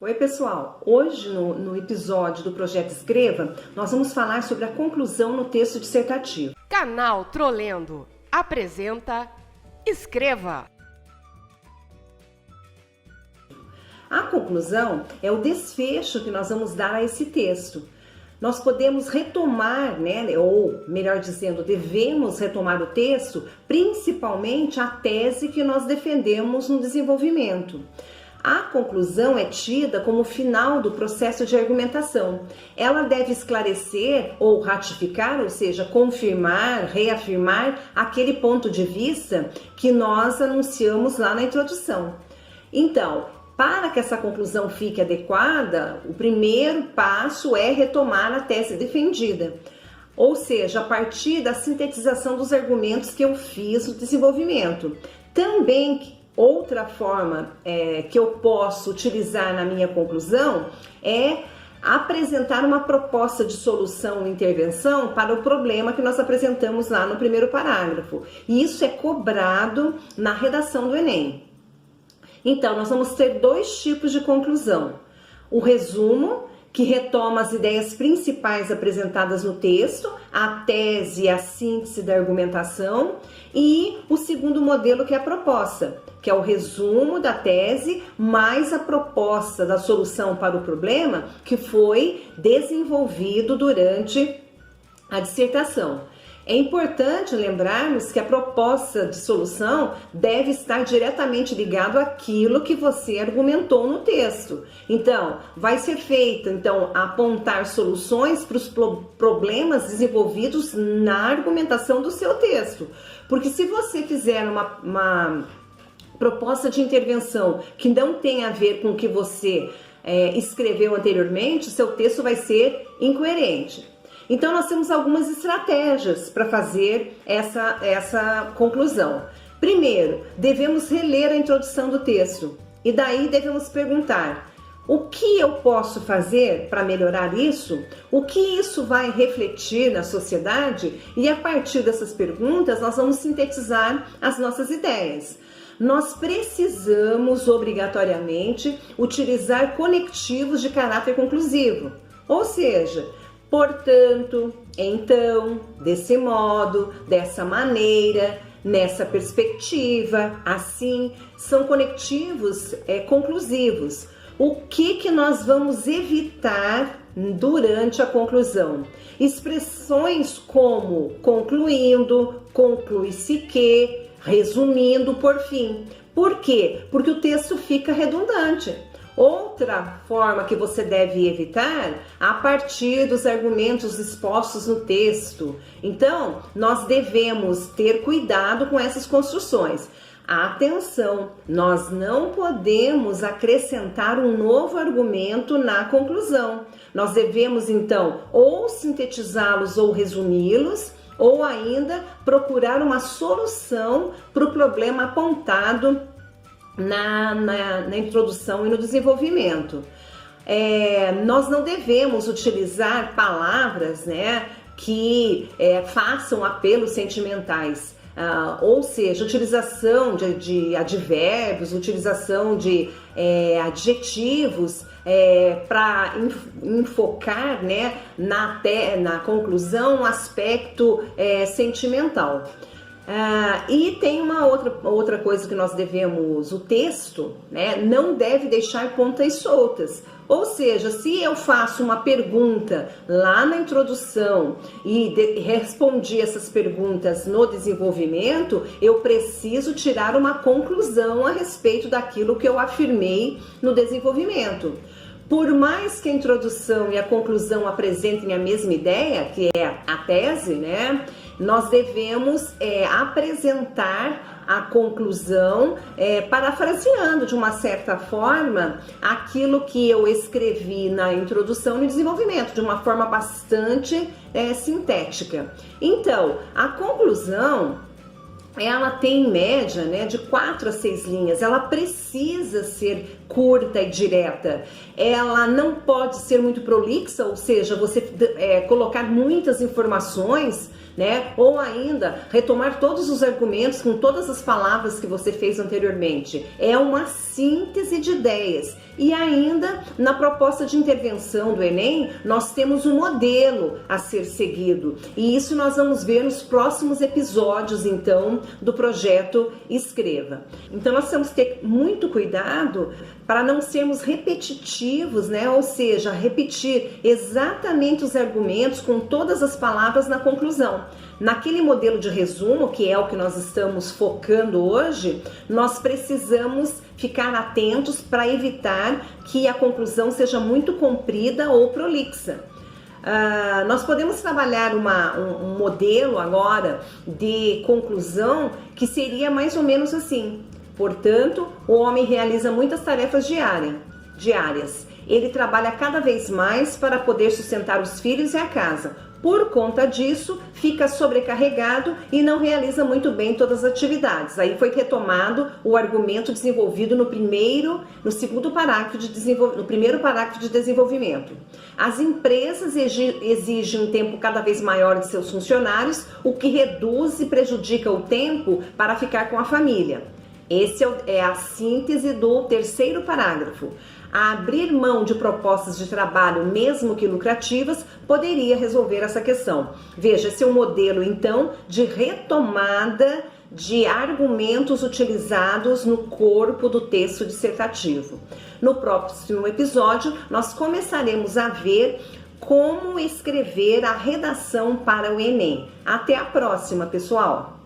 Oi pessoal, hoje no episódio do Projeto Escreva, nós vamos falar sobre a conclusão no texto dissertativo. Canal Trolendo apresenta Escreva. A conclusão é o desfecho que nós vamos dar a esse texto. Nós podemos retomar, ou melhor dizendo, devemos retomar o texto, principalmente a tese que nós defendemos no desenvolvimento. A conclusão é tida como o final do processo de argumentação. Ela deve esclarecer ou ratificar, ou seja, confirmar, reafirmar aquele ponto de vista que nós anunciamos lá na introdução. Então, para que essa conclusão fique adequada, o primeiro passo é retomar a tese defendida. Ou seja, a partir da sintetização dos argumentos que eu fiz no desenvolvimento. Também outra forma que eu posso utilizar na minha conclusão é apresentar uma proposta de solução ou intervenção para o problema que nós apresentamos lá no primeiro parágrafo. E isso é cobrado na redação do Enem. Então, nós vamos ter dois tipos de conclusão. O resumo, que retoma as ideias principais apresentadas no texto, a tese e a síntese da argumentação, e o segundo modelo, que é a proposta, que é o resumo da tese mais a proposta da solução para o problema que foi desenvolvido durante a dissertação. É importante lembrarmos que a proposta de solução deve estar diretamente ligado àquilo que você argumentou no texto. Então, vai ser feito apontar soluções para os problemas desenvolvidos na argumentação do seu texto. Porque se você fizer uma proposta de intervenção que não tem a ver com o que você escreveu anteriormente, o seu texto vai ser incoerente. Então, nós temos algumas estratégias para fazer essa conclusão. Primeiro, devemos reler a introdução do texto e daí devemos perguntar: o que eu posso fazer para melhorar isso? O que isso vai refletir na sociedade? E a partir dessas perguntas, nós vamos sintetizar as nossas ideias. Nós precisamos obrigatoriamente utilizar conectivos de caráter conclusivo, ou seja, portanto, então, desse modo, dessa maneira, nessa perspectiva, assim, são conectivos conclusivos. O que nós vamos evitar durante a conclusão? Expressões como concluindo, conclui-se que, resumindo, por fim. Por quê? Porque o texto fica redundante. Outra forma que você deve evitar, a partir dos argumentos expostos no texto. Então, nós devemos ter cuidado com essas construções. Atenção, nós não podemos acrescentar um novo argumento na conclusão. Nós devemos, então, ou sintetizá-los ou resumi-los, ou ainda procurar uma solução para o problema apontado na introdução e no desenvolvimento. Nós não devemos utilizar palavras que façam apelos sentimentais, ou seja, utilização de advérbios, utilização de adjetivos para enfocar na conclusão um aspecto sentimental. E tem uma outra coisa que nós devemos, o texto não deve deixar pontas soltas. Ou seja, se eu faço uma pergunta lá na introdução e respondi essas perguntas no desenvolvimento, eu preciso tirar uma conclusão a respeito daquilo que eu afirmei no desenvolvimento. Por mais que a introdução e a conclusão apresentem a mesma ideia, que é a tese, nós devemos apresentar a conclusão, parafraseando de uma certa forma aquilo que eu escrevi na introdução e no desenvolvimento, de uma forma bastante sintética. Então, a conclusão, ela tem em média de 4 a 6 linhas, ela precisa ser curta e direta, ela não pode ser muito prolixa, ou seja, você colocar muitas informações, ou ainda retomar todos os argumentos com todas as palavras que você fez anteriormente. É uma síntese de ideias E ainda, na proposta de intervenção do Enem, nós temos um modelo a ser seguido. E isso nós vamos ver nos próximos episódios, então, do projeto Escreva. Então, nós temos que ter muito cuidado para não sermos repetitivos, né? Ou seja, repetir exatamente os argumentos com todas as palavras na conclusão. Naquele modelo de resumo, que é o que nós estamos focando hoje, nós precisamos ficar atentos para evitar que a conclusão seja muito comprida ou prolixa. Nós podemos trabalhar um modelo agora de conclusão que seria mais ou menos assim. Portanto, o homem realiza muitas tarefas diárias. Ele trabalha cada vez mais para poder sustentar os filhos e a casa. Por conta disso, fica sobrecarregado e não realiza muito bem todas as atividades. Aí foi retomado o argumento desenvolvido no primeiro parágrafo de desenvolvimento. As empresas exigem um tempo cada vez maior de seus funcionários, o que reduz e prejudica o tempo para ficar com a família. Esse é a síntese do terceiro parágrafo. Abrir mão de propostas de trabalho, mesmo que lucrativas, poderia resolver essa questão. Veja, esse é um modelo, então, de retomada de argumentos utilizados no corpo do texto dissertativo. No próximo episódio, nós começaremos a ver como escrever a redação para o Enem. Até a próxima, pessoal!